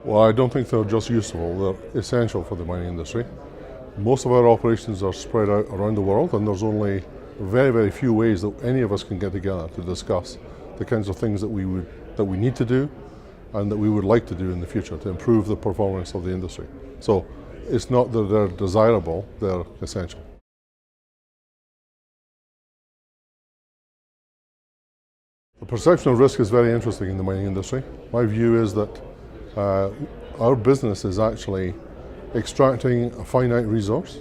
Well, I don't think they're just useful, they're essential for the mining industry. Most of our operations are spread out around the world, and there's only very, very few ways that any of us can get together to discuss the kinds of things that we need to do and that we would like to do in the future to improve the performance of the industry. So it's not that they're desirable, they're essential. The perception of risk is very interesting in the mining industry. My view is that our business is actually extracting a finite resource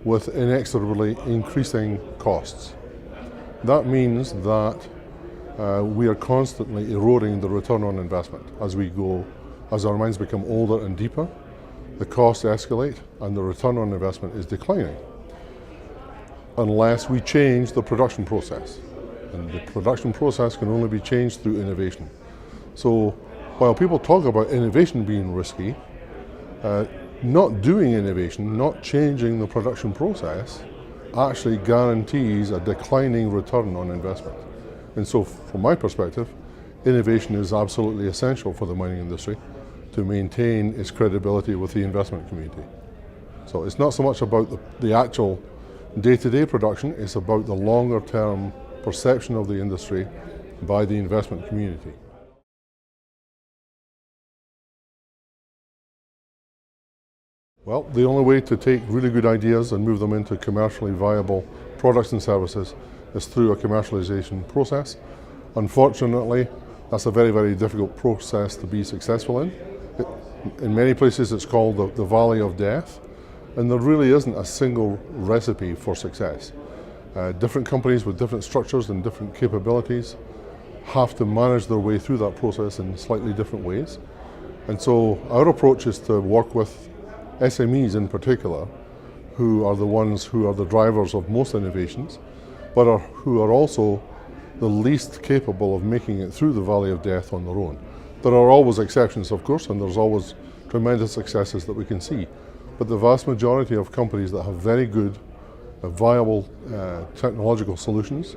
with inexorably increasing costs. That means that we are constantly eroding the return on investment as our mines become older and deeper. The costs escalate and the return on investment is declining unless we change the production process. And the production process can only be changed through innovation. So while people talk about innovation being risky, not doing innovation, not changing the production process, actually guarantees a declining return on investment. And so from my perspective, innovation is absolutely essential for the mining industry to maintain its credibility with the investment community. So it's not so much about the actual day-to-day production, it's about the longer-term perception of the industry by the investment community. Well, the only way to take really good ideas and move them into commercially viable products and services is through a commercialization process. Unfortunately, that's a very, very difficult process to be successful in. In many places it's called the Valley of Death, and there really isn't a single recipe for success. Different companies with different structures and different capabilities have to manage their way through that process in slightly different ways. And so our approach is to work with SMEs in particular, who are the ones who are the drivers of most innovations, but who are also the least capable of making it through the Valley of Death on their own. There are always exceptions, of course, and there's always tremendous successes that we can see. But the vast majority of companies that have very good, viable technological solutions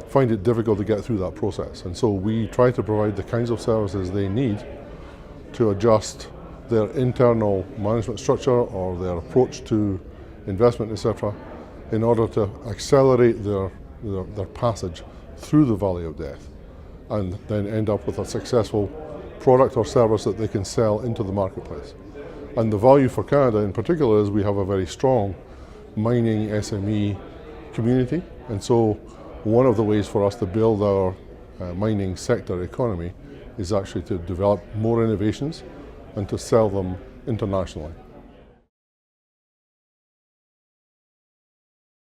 find it difficult to get through that process. And so we try to provide the kinds of services they need to adjust their internal management structure or their approach to investment, etc., in order to accelerate their passage through the Valley of Death and then end up with a successful product or service that they can sell into the marketplace. And the value for Canada in particular is we have a very strong mining SME community, and so one of the ways for us to build our mining sector economy is actually to develop more innovations and to sell them internationally.